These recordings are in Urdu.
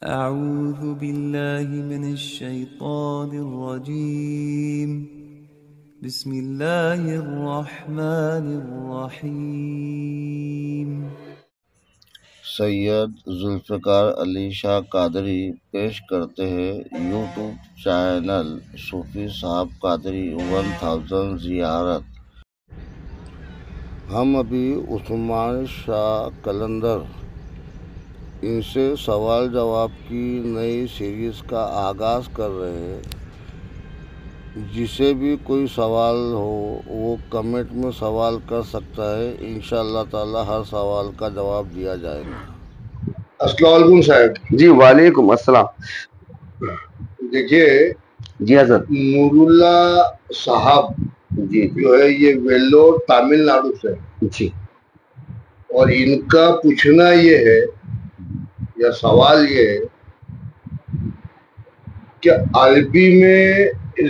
أعوذ بالله من الشيطان الرجيم بسم الله الرحمن الرحيم سید ذوالفقار علی شاہ قادری پیش کرتے ہیں یوٹیوب چینل صوفی صاحب قادری 1000 زیارت۔ ہم ابھی عثمان شاہ قلندر ان سے سوال جواب کی نئی سیریز کا آغاز کر رہے ہیں۔ جسے بھی کوئی سوال ہو وہ کمنٹ میں سوال کر سکتا ہے، انشاءاللہ تعالی ہر سوال کا جواب دیا جائے گا۔ السلام علیکم صاحب۔ جی وعلیکم السلام۔ دیکھیے جی حضرت۔ نور اللہ صاحب جی جو ہے یہ ویلور تامل ناڈو سے، جی اور ان کا پوچھنا یہ ہے یا سوال یہ ہے کہ عربی میں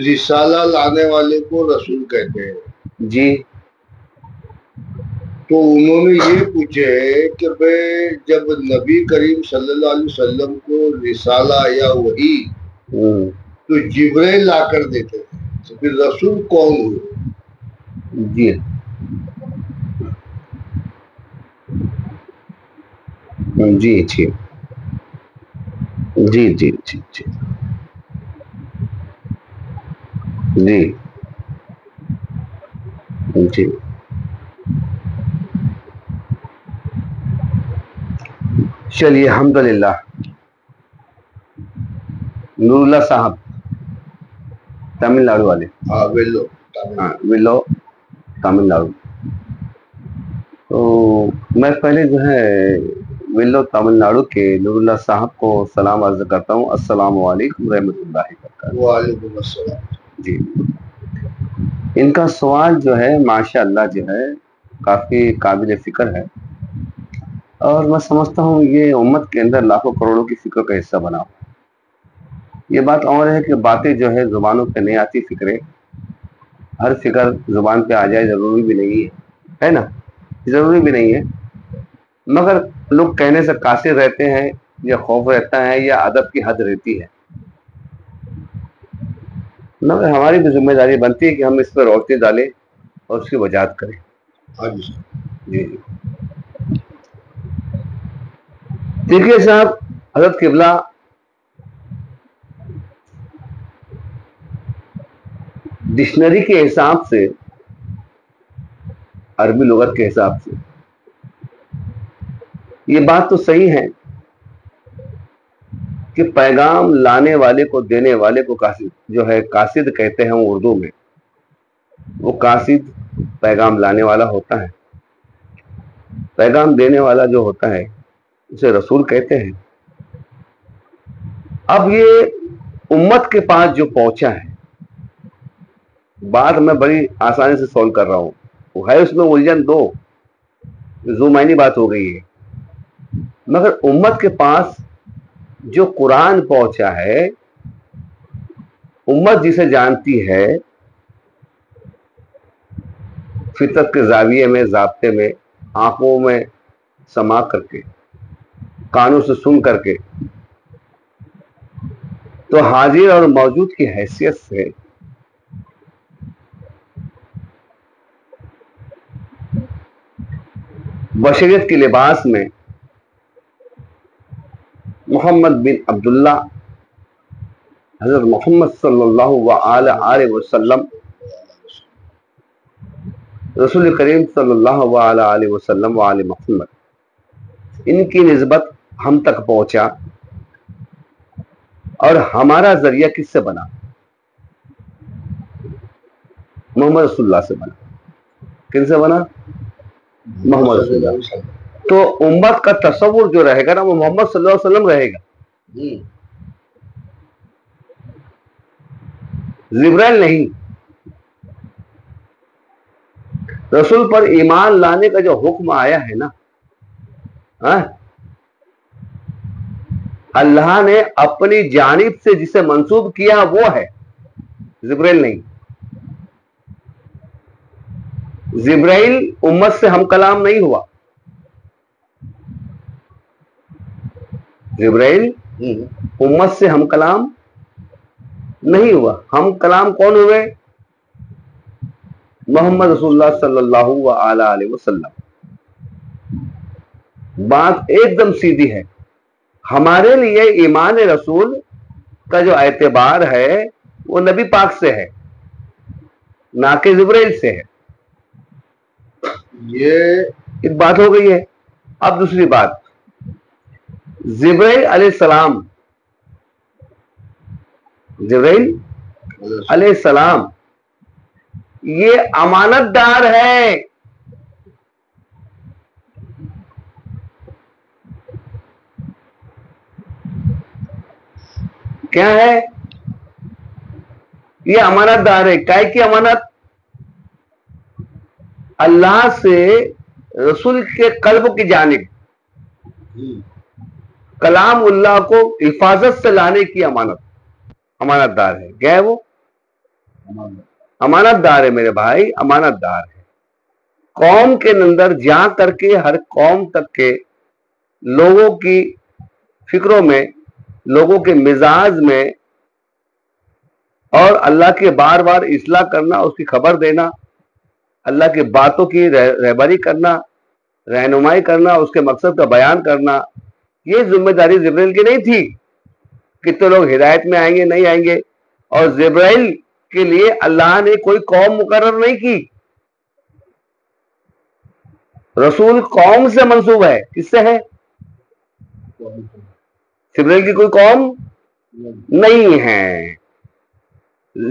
رسالہ لانے والے کو رسول کہتے ہیں، جی تو انہوں نے یہ پوچھے کہ بھئی جب نبی کریم صلی اللہ علیہ وسلم کو رسالہ یا وحی تو جبرائیل لا کر دیتے تھے، تو پھر رسول کون ہوئے؟ جی جی جی جی جی جی جی جی جی چلیے الحمدللہ۔ نور اللہ صاحب تامل ناڈو والے، ہاں ویلور ہاں ویلو تامل ناڈو۔ تو میں پہلے جو ہے ویلو تامل ناڈو کے نور اللہ صاحب کو سلام عرض کرتا ہوں۔ السلام علیکم رحمۃ اللہ وبرکاتہ۔ وعلیکم السلام۔ جی ان کا سوال جو ہے ماشاء اللہ جو ہے کافی قابل فکر ہے، اور میں سمجھتا ہوں یہ امت کے اندر لاکھوں کروڑوں کی فکر کا حصہ بنا ہوا۔ یہ بات اور ہے کہ باتیں جو ہے زبانوں پہ نہیں آتی، فکریں ہر فکر زبان پہ آ جائے ضروری بھی نہیں ہے نا، ضروری بھی نہیں ہے، مگر لوگ کہنے سے قاصر رہتے ہیں، یا خوف رہتا ہے یا ادب کی حد رہتی ہے، مگر ہماری بھی ذمہ داری بنتی ہے کہ ہم اس پہ روشنی ڈالیں اور اس کی وجاہت کریں۔ ہاں جی جی دیکھیے صاحب، حضرت قبلہ ڈکشنری کے حساب سے، عربی لغت کے حساب سے یہ بات تو صحیح ہے کہ پیغام لانے والے کو، دینے والے کو قاصد جو ہے قاصد کہتے ہیں اردو میں، وہ قاصد پیغام لانے والا ہوتا ہے، پیغام دینے والا جو ہوتا ہے اسے رسول کہتے ہیں۔ اب یہ امت کے پاس جو پہنچا ہے، بات میں بڑی آسانی سے سولو کر رہا ہوں، وہ ہے اس میں الجھن دو، زومینی بات ہو گئی ہے، مگر امت کے پاس جو قرآن پہنچا ہے، امت جسے جانتی ہے فطرت کے زاویے میں، ضابطے میں، آنکھوں میں سما کر کے، کانوں سے سن کر کے، تو حاضر اور موجود کی حیثیت سے بشریت کے لباس میں محمد بن عبداللہ حضرت محمد صلی اللہ علیہ وسلم، رسول کریم صلی اللہ علیہ وسلم وآل محمد، ان کی نسبت ہم تک پہنچا، اور ہمارا ذریعہ کس سے بنا؟ محمد رسول اللہ سے بنا۔ کن سے بنا؟ محمد رسول اللہ۔ تو امت کا تصور جو رہے گا نا، وہ محمد صلی اللہ علیہ وسلم رہے گا، جبرائیل نہیں۔ رسول پر ایمان لانے کا جو حکم آیا ہے نا، اللہ نے اپنی جانب سے جسے منسوب کیا وہ ہے، جبرائیل نہیں۔ جبرائیل امت سے ہم کلام نہیں ہوا، جبرائیل امت سے ہم کلام نہیں ہوا. ہم کلام کون ہوئے؟ محمد رسول اللہ صلی اللہ علیہ وسلم. بات ایک دم سیدھی ہے. ہمارے لیے ایمان رسول کا جو اعتبار ہے وہ نبی پاک سے ہے، نہ کہ جبرائیل سے ہے. یہ ایک بات ہو گئی ہے. اب دوسری بات، جبرائیل علیہ السلام، جبرائیل علیہ السلام یہ امانت دار ہے. کیا ہے؟ یہ امانت دار ہے. کیا کی امانت؟ اللہ سے رسول کے قلب کی جانب کلام اللہ کو حفاظت سے لانے کی امانت دار ہے. کیا ہے وہ؟ امانت دار ہے میرے بھائی، امانت دار ہے. قوم کے اندر جا کر کے ہر قوم تک کے لوگوں کی فکروں میں، لوگوں کے مزاج میں، اور اللہ کے بار بار اصلاح کرنا، اس کی خبر دینا، اللہ کی باتوں کی رہبری کرنا، رہنمائی کرنا، اس کے مقصد کا بیان کرنا، یہ ذمہ داری جبرائیل کی نہیں تھی. کتنے لوگ ہدایت میں آئیں گے نہیں آئیں گے. اور جبرائیل کے لیے اللہ نے کوئی قوم مقرر نہیں کی. رسول قوم سے منسوب ہے. کس سے ہے؟ جبرائیل کی کوئی قوم نہیں ہے.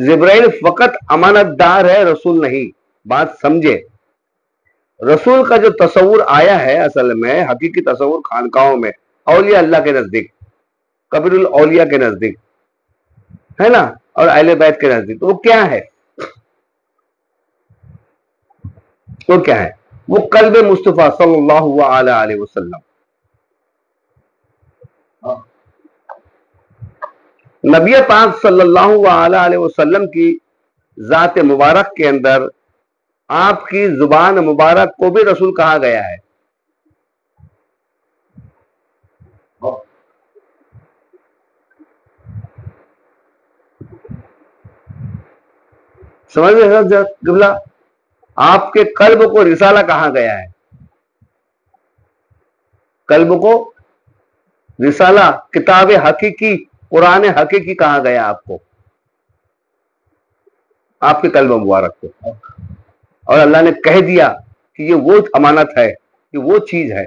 جبرائیل فقط امانت دار ہے، رسول نہیں. بات سمجھے. رسول کا جو تصور آیا ہے اصل میں حقیقی تصور خانقاہوں میں، اولیاء اللہ کے نزدیک، کبیر الاولیاء کے نزدیک ہے نا، اور اہل بیت کے نزدیک، تو وہ کیا ہے؟ وہ کیا ہے؟ وہ قلب مصطفیٰ صلی اللہ علیہ وسلم. نبی پاک صلی اللہ علیہ وسلم کی ذات مبارک کے اندر آپ کی زبان مبارک کو بھی رسول کہا گیا ہے. سمجھ گئے؟ آپ کے قلب کو رسالہ کہا گیا ہے. قلب کو رسالہ، کتاب حقیقی، قرآن حقیقی کہا گیا آپ کو، آپ کے قلب مبارک کو. اور اللہ نے کہہ دیا کہ یہ وہ امانت ہے، کہ وہ چیز ہے،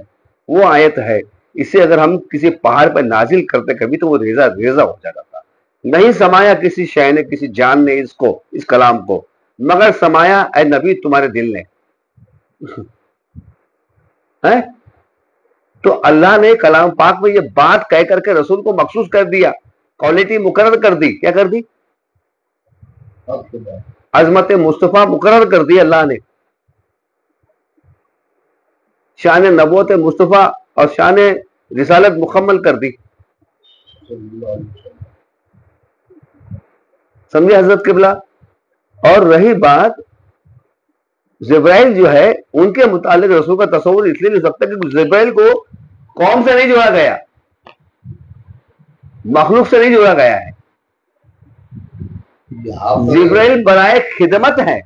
وہ آیت ہے، اسے اگر ہم کسی پہاڑ پر نازل کرتے کبھی تو وہ ریزہ ریزہ ہو جاتا تھا. نہیں سمایا کسی شے نے، کسی جان نے اس کلام کو، مگر سمایا اے نبی تمہارے دل نے. تو اللہ نے کلام پاک میں یہ بات کہہ کر کے رسول کو مخصوص کر دیا، کوالٹی مقرر کر دی. کیا کر دی؟ عظمت مصطفیٰ مقرر کر دی اللہ نے. شان نبوت مصطفیٰ اور شان رسالت مکمل کر دی. سمجھے حضرت قبلہ؟ اور رہی بات جبرائیل جو ہے، ان کے متعلق رسول کا تصور اس لیے نہیں سکتا کہ جبرائیل کو قوم سے نہیں جوڑا گیا، مخلوق سے نہیں جوڑا گیا ہے. جبرائیل برائے خدمت ہے.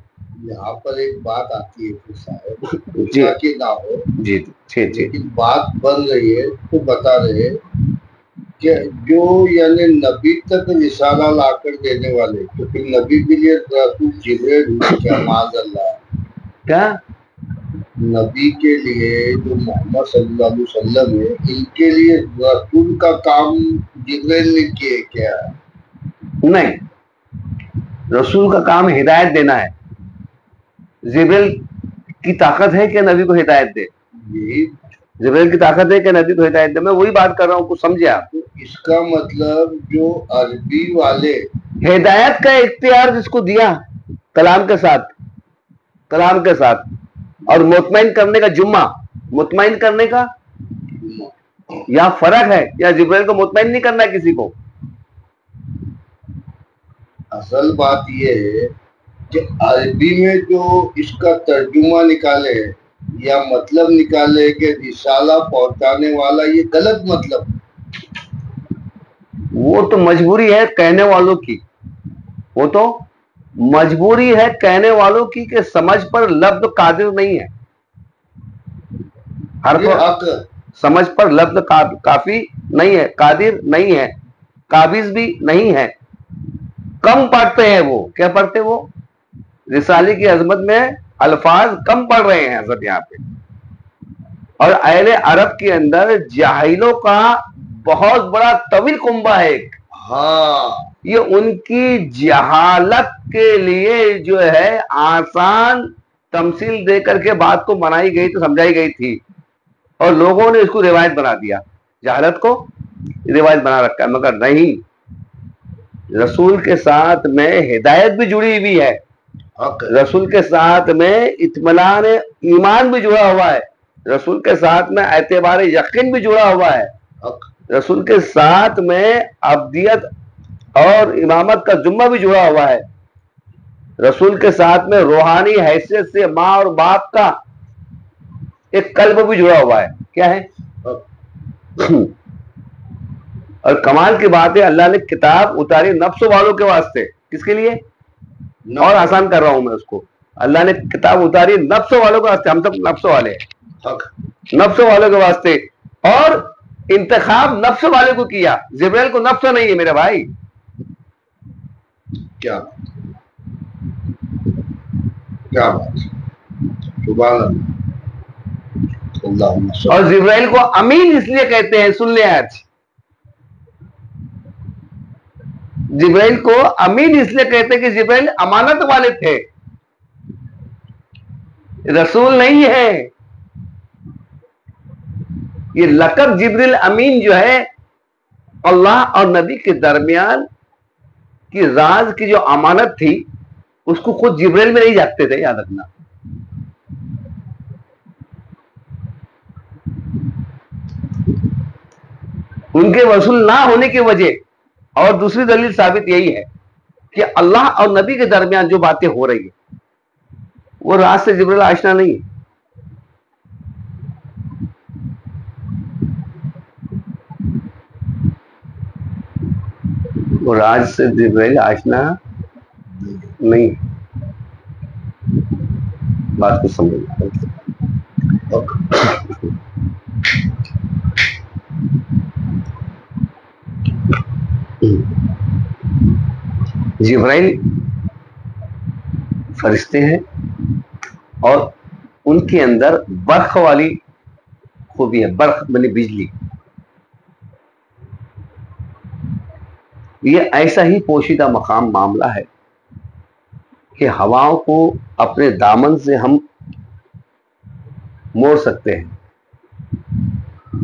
یہاں پر ایک بات آتی ہے جی کہ نہ ہو، جی جی جی، لیکن بات بن رہی ہے تو بتا رہے کہ جو یعنی نبی تک رسالہ لا کر دینے والے، تو پھر نبی کے لیے رسول جبرائیل ہوئے کیا؟ معاذ اللہ. کیا نبی کے لیے جو محمد صلی اللہ علیہ وسلم ہے، ان کے لیے رسول کا کام جبرائیل نے کیے کیا؟ نہیں، رسول کا کام ہدایت دینا ہے. جبرائیل کی طاقت ہے کہ نبی کو ہدایت دے؟ یہی جبرائیل کی طاقت ہے کہ نبی کو ہدایت دے. میں وہی بات کر رہا ہوں، کچھ سمجھے آپ؟ اس کا مطلب جو عربی والے ہدایت کا اختیار جس کو دیا کلام کے ساتھ، کلام کے ساتھ، اور مطمئن کرنے کا جمعہ، مطمئن کرنے کا یا فرق ہے، یا جبرائیل کو مطمئن نہیں کرنا ہے کسی کو. اصل بات یہ ہے کہ عربی میں جو اس کا ترجمہ نکالے یا مطلب نکالے کہ رسالہ پہنچانے والا، یہ غلط مطلب. وہ تو مجبوری ہے کہنے والوں کی، وہ تو مجبوری ہے کہنے والوں کی کہ سمجھ پر لفظ قادر نہیں ہے، یہ حق سمجھ پر لفظ کافی نہیں ہے، قادر نہیں ہے، قابض بھی نہیں ہے، کم پڑھتے ہیں وہ، کیا پڑھتے وہ رسالے کی عظمت میں الفاظ کم پڑھ رہے ہیں حضرت یہاں پہ. اور اہل عرب کے اندر جاہلوں کا بہت بڑا طویل کنبہ ہے ایک، ہاں یہ ان کی جہالت کے لیے جو ہے آسان تمثیل دے کر کے بات کو بنائی گئی تو سمجھائی گئی تھی، اور لوگوں نے اس کو روایت بنا دیا، جہالت کو روایت بنا رکھا ہے. مگر نہیں، رسول کے ساتھ میں ہدایت بھی جڑی ہوئی ہے، حق رسول کے ساتھ میں اطمینان ایمان بھی جڑا ہوا ہے، رسول کے ساتھ میں اعتبار یقین بھی جڑا ہوا ہے، حق رسول کے ساتھ میں عبدیت اور امامت کا ذمہ بھی جڑا ہوا ہے، رسول کے ساتھ میں روحانی حیثیت سے ماں اور باپ کا ایک قلب بھی جڑا ہوا ہے. کیا ہے؟ اور کمال کی بات ہے اللہ نے کتاب اتاری نفس والوں کے واسطے. کس کے لیے؟ اور آسان کر رہا ہوں میں اس کو، اللہ نے کتاب اتاری نفس والوں کے واسطے، ہم سب نفس والے ہیں، حق نفس والوں کے واسطے، اور انتخاب نفس والے کو کیا، جبریل کو نفس نہیں ہے میرے بھائی. کیا کیا بات، سبحان اللہ، اللہم صل. اور جبرائیل کو امین اس لیے کہتے ہیں، سن لیں آج، جبرائیل کو امین اس لیے کہتے ہیں کہ جبرائیل امانت والے تھے، رسول نہیں ہے. یہ لقب جبریل امین جو ہے اللہ اور نبی کے درمیان کی راز کی جو امانت تھی اس کو خود جبریل میں نہیں جاگتے تھے، یاد رکھنا. ان کے رسول نہ ہونے کی وجہ اور دوسری دلیل ثابت یہی ہے کہ اللہ اور نبی کے درمیان جو باتیں ہو رہی ہیں وہ راز سے جبریل آشنا نہیں ہے. وہ راز سے جبریل آشنا نہیں. بات کو سمجھنا. جبرائیل فرشتے ہیں اور ان کے اندر برق والی خوبی ہے، برق یعنی بجلی. یہ ایسا ہی پوشیدہ مقام معاملہ ہے کہ ہواؤں کو اپنے دامن سے ہم موڑ سکتے ہیں،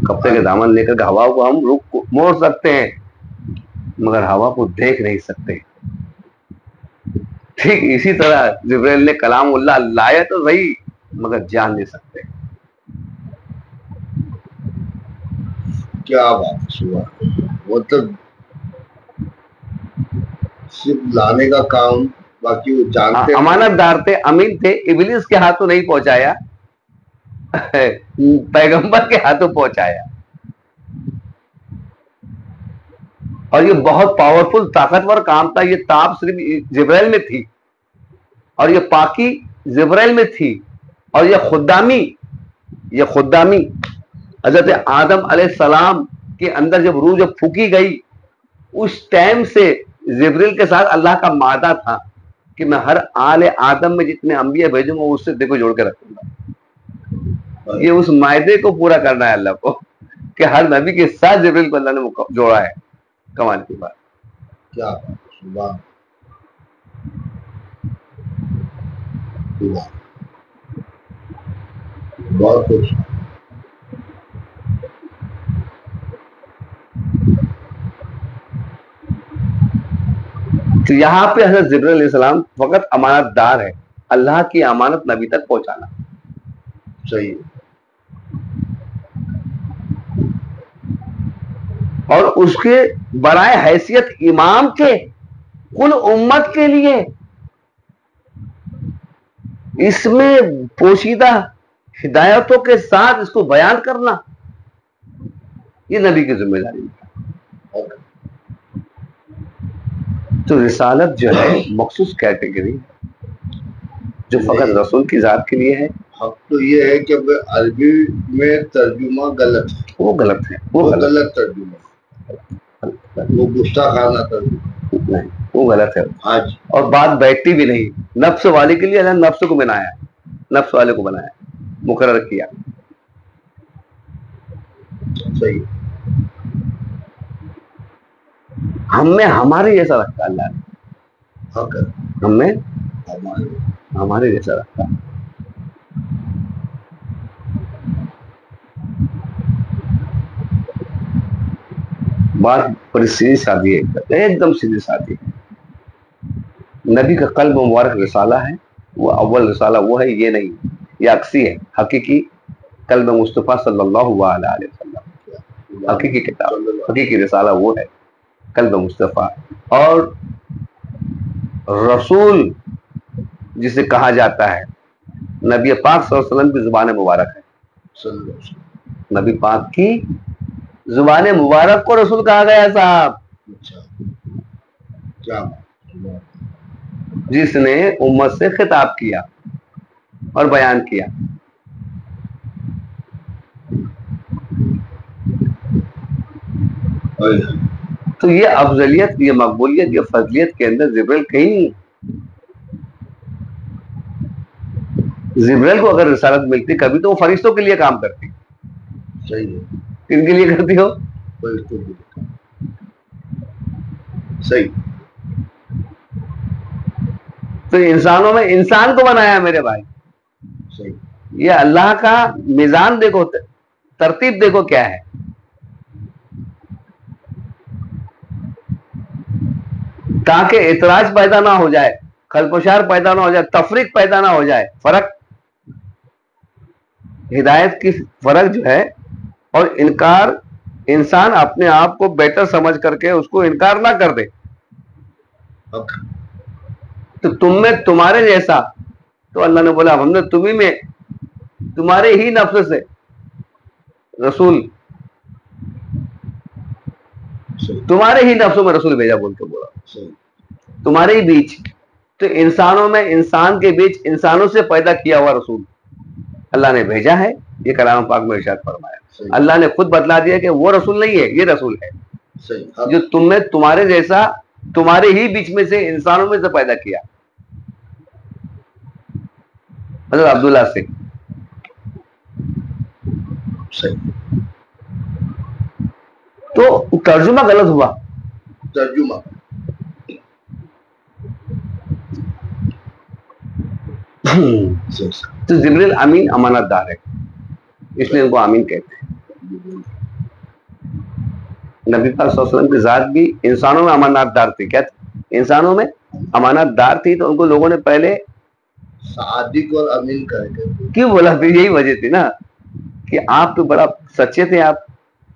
کپڑے کے دامن لے کر کے ہوا کو ہم رخ موڑ سکتے ہیں، مگر ہوا کو دیکھ نہیں سکتے. ٹھیک اسی طرح جبریل نے کلام اللہ لایا تو صحیح مگر جان نہیں سکتے. کیا بات، سبحان اللہ. مطلب صرف لانے کا کام، باقی وہ جانتے امانت دار تھے، امین تھے. ابلیس کے ہاتھوں نہیں پہنچایا، پیغمبر کے ہاتھوں پہنچایا. اور یہ بہت پاورفل طاقتور کام تھا. یہ تاب صرف جبرائیل میں تھی اور یہ پاکی جبرائیل میں تھی، اور یہ خدامی حضرت آدم علیہ السلام کے اندر جب روح جب پھونکی گئی اس ٹائم سے جبریل کے ساتھ اللہ کا معاہدہ تھا کہ میں ہر آل آدم میں جتنے انبیاء بھیجوں گا اس سے دیکھو جوڑ کے رکھوں گا. یہ اس معاہدے کو پورا کرنا ہے اللہ کو کہ ہر نبی کے ساتھ جبریل کو اللہ نے جوڑا ہے. کمال کی بات. کیا بات، سبحان، بہت کچھ. تو یہاں پہ حضرت جبریل علیہ السلام فقط امانت دار ہے، اللہ کی امانت نبی تک پہنچانا. صحیح. اور اس کے برائے حیثیت امام کے کل امت کے لیے اس میں پوشیدہ ہدایتوں کے ساتھ اس کو بیان کرنا یہ نبی کی ذمہ داری ہے. تو رسالت جو ہے مخصوص کیٹیگری جو فقط رسول کی ذات کے لیے ہے. حق تو یہ ہے کہ عربی میں ترجمہ غلط ہے. وہ غلط ہے. وہ غلط ترجمہ، وہ گستاخانہ ترجمہ نہیں، وہ غلط ہے. آج اور بات بیٹھتی بھی نہیں. نفس والے کے لیے اللہ نفس کو بنایا، نفس والے کو بنایا، مقرر کیا. صحیح. ہم میں ہمارے جیسا رکھتا اللہ نے، حق ہے ہم میں ہمارے. ہمارے جیسا رکھتا. بات بڑی سیدھی سادی ہے، ایک دم سیدھی سادی. نبی کا قلب مبارک رسالہ ہے، وہ اول رسالہ وہ ہے، یہ نہیں، یہ عکسی ہے. حقیقی قلب مصطفیٰ صلی اللہ علیہ وسلم، حقیقی کتاب، حقیقی رسالہ وہ ہے قلب مصطفیٰ. اور رسول جسے کہا جاتا ہے نبی پاک صلی اللہ علیہ وسلم کی زبان مبارک ہے. صلی اللہ علیہ وسلم. نبی پاک کی زبان مبارک کو رسول کہا گیا صاحب. اچھا کیا جس نے امت سے خطاب کیا اور بیان کیا. تو یہ افضلیت، یہ مقبولیت، یہ فضلیت کے اندر جبریل کہیں نہیں. جبریل کو اگر رسالت ملتی کبھی تو وہ فرشتوں کے لیے کام کرتی. صحیح ہے. کن کے لیے کرتی ہو؟ صحیح. تو انسانوں میں انسان کو بنایا میرے بھائی. صحیح. یہ اللہ کا میزان دیکھو، ترتیب دیکھو کیا ہے. تاکہ اعتراض پیدا نہ ہو جائے، خلفشار پیدا نہ ہو جائے، تفریق پیدا نہ ہو جائے. فرق، ہدایت کی فرق جو ہے اور انکار، انسان اپنے آپ کو بہتر سمجھ کر کے اس کو انکار نہ کر دے. تو تم میں تمہارے جیسا، تو اللہ نے بولا ہم نے تمہیں میں تمہارے ہی نفس سے رسول، تمہارے ہی نفسوں میں رسول بھیجا بول کے بولا، تمہارے ہی بیچ. تو انسانوں میں، انسان کے بیچ انسانوں سے پیدا کیا ہوا رسول اللہ نے بھیجا ہے. یہ کلام پاک میں ارشاد فرمایا. اللہ نے خود بتلا دیا کہ وہ رسول نہیں ہے، یہ رسول ہے جو تم میں تمہارے جیسا، تمہارے ہی بیچ میں سے انسانوں میں سے پیدا کیا. حضرت عبداللہ سے. تو ترجمہ غلط ہوا. ترجمہ تو جبریل امین امانت دار ہے، اس لیے ان کو امین کہتے ہیں. نبی پاک صلی اللہ علیہ وسلم کی ذات بھی انسانوں میں امانت دار تھی. کیا تھی؟ انسانوں میں امانت دار تھی. تو ان کو لوگوں نے پہلے صادق اور امین کہتے کیوں بولا؟ پھر یہی وجہ تھی نا کہ آپ تو بڑا سچے تھے آپ،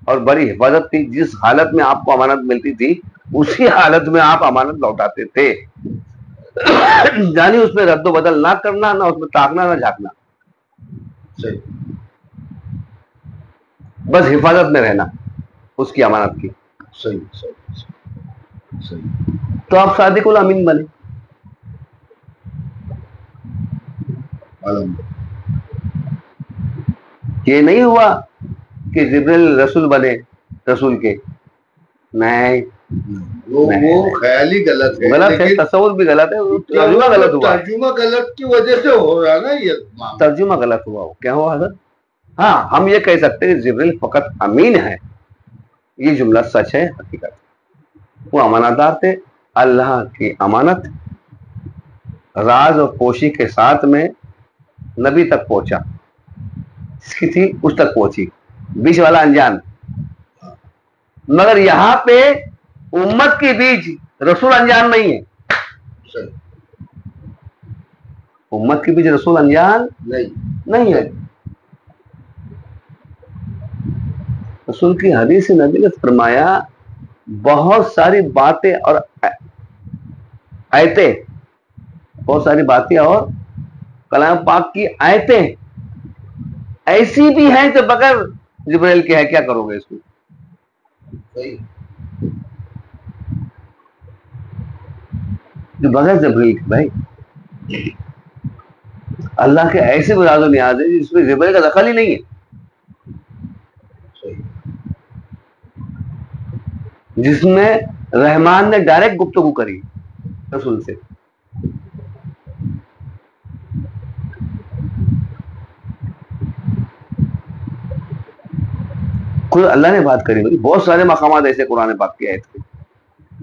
اور بڑی حفاظت تھی. جس حالت میں آپ کو امانت ملتی تھی اسی حالت میں آپ امانت لوٹاتے تھے. یعنی اس میں رد و بدل نہ کرنا، نہ اس میں تاکنا، نہ جھانکنا، بس حفاظت میں رہنا اس کی امانت کی. تو آپ صادق الامین بنے. یہ نہیں ہوا کہ جبریل رسول بنے رسول کے، نہیں، وہ خیال ہی غلط ہے. غلط ہے، تصور بھی غلط ہے، ترجمہ غلط ہوا. ترجمہ غلط کی وجہ سے ہو رہا نا یہ ترجمہ غلط ہوا. کیا ہوا حضرت؟ ہاں، ہم یہ کہہ سکتے ہیں کہ جبریل فقط امین ہے. یہ جملہ سچ ہے، حقیقت. وہ امانت دار تھے. اللہ کی امانت راز اور پوشی کے ساتھ میں نبی تک پہنچا. اس کی تھی اس تک پہنچی، بیچ والا انجان. مگر یہاں پہ امت کے بیچ رسول انجان نہیں ہے. امت کے بیچ رسول انجان نہیں ہے. رسول کی حدیث نبی نے فرمایا بہت ساری باتیں اور آیتیں، بہت ساری باتیں اور کلام پاک کی آیتیں ایسی بھی ہیں جو بغیر جبریل کے ہے. کیا کرو گے اس کو؟ جو بغیر جبریل کے بھائی، اللہ کے ایسے بنیاد و نیاز ہے جس میں جبریل کا دخل ہی نہیں ہے، جس میں رحمان نے ڈائریکٹ گفتگو کری رسول سے. خود اللہ نے بات کری بھائی. بہت سارے مقامات ایسے قرآن پاک کے آیت کے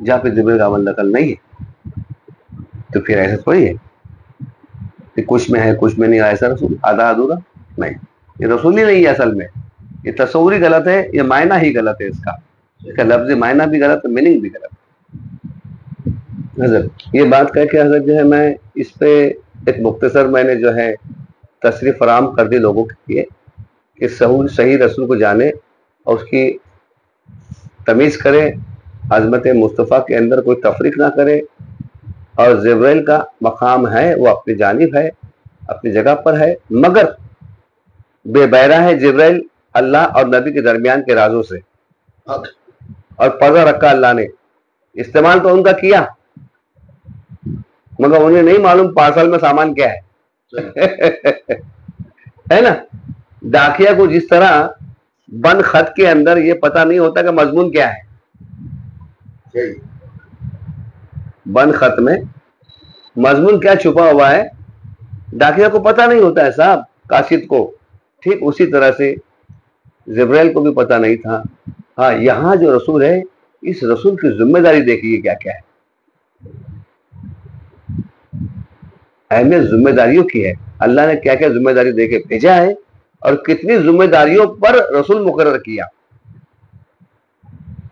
جہاں پہ جبریل کا عمل دخل نہیں ہے. تو پھر ایسا تھوڑی ہے کہ کچھ میں ہے کچھ میں نہیں. ایسا رسول آدھا ادھورا نہیں، یہ رسول ہی نہیں ہے اصل میں. یہ تصور ہی غلط ہے، یہ معنی ہی غلط ہے، اس کا لفظ معنی بھی غلط ہے، میننگ بھی غلط ہے. حضرت یہ بات کہہ کے حضرت جو ہے میں اس پہ ایک مختصر میں نے جو ہے تصریح فراہم کر دی لوگوں کے لیے کہ صحیح رسول کو جانے اور اس کی تمیز کرے، عظمت مصطفیٰ کے اندر کوئی تفریق نہ کرے. اور جبریل کا مقام ہے، وہ اپنی جانب ہے، اپنی جگہ پر ہے، مگر بے بہرہ ہے جبریل اللہ اور نبی کے درمیان کے رازوں سے، اور پردہ رکھا اللہ نے. استعمال تو ان کا کیا مگر انہیں نہیں معلوم پارسل میں سامان کیا ہے نا. ڈاکیا کو جس طرح بند خط کے اندر یہ پتہ نہیں ہوتا کہ مضمون کیا ہے، بند خط میں مضمون کیا چھپا ہوا ہے ڈاکیا کو پتہ نہیں ہوتا ہے صاحب، قاصد کو. ٹھیک اسی طرح سے جبریل کو بھی پتہ نہیں تھا. ہاں یہاں جو رسول ہے اس رسول کی ذمہ داری دیکھیے کیا کیا ہے. اہمیت ذمہ داریوں کی ہے. اللہ نے کیا کیا ذمہ داری دے کے بھیجا ہے اور کتنی ذمہ داریوں پر رسول مقرر کیا.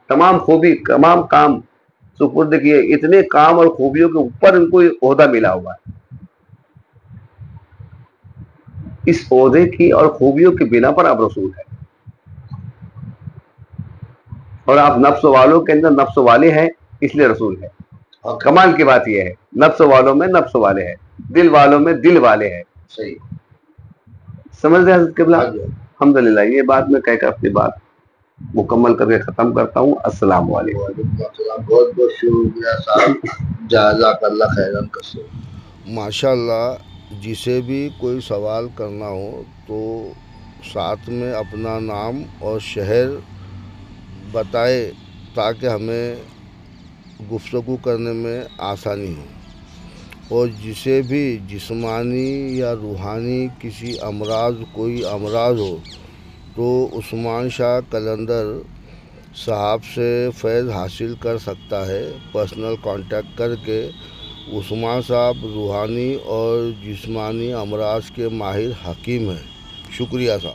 تمام خوبی تمام کام سپرد کیے، اتنے کام اور خوبیوں کے اوپر ان کو عہدہ ملا ہوا ہے. اس عہدے کی اور خوبیوں کی بنا پر آپ رسول ہیں، اور آپ نفس والوں کے اندر نفس والے ہیں اس لیے رسول ہے. کمال کی بات یہ ہے نفس والوں میں نفس والے ہیں، دل والوں میں دل والے ہیں. صحیح سمجھ رہے حضرت قبلہ. الحمدللہ یہ بات میں کہہ کر اپنی بات مکمل کر کے ختم کرتا ہوں. السلام علیکم. وعلیکم السلام. بہت بہت شکریہ صاحب، جزاک اللہ خیرن کثیر. ماشاء اللہ. جسے بھی کوئی سوال کرنا ہو تو ساتھ میں اپنا نام اور شہر بتائے تاکہ ہمیں گفتگو کرنے میں آسانی ہو. اور جسے بھی جسمانی یا روحانی کسی کوئی امراض ہو تو عثمان شاہ قلندر صاحب سے فیض حاصل کر سکتا ہے. پرسنل کانٹیکٹ کر کے. عثمان صاحب روحانی اور جسمانی امراض کے ماہر حکیم ہیں. شکریہ صاحب.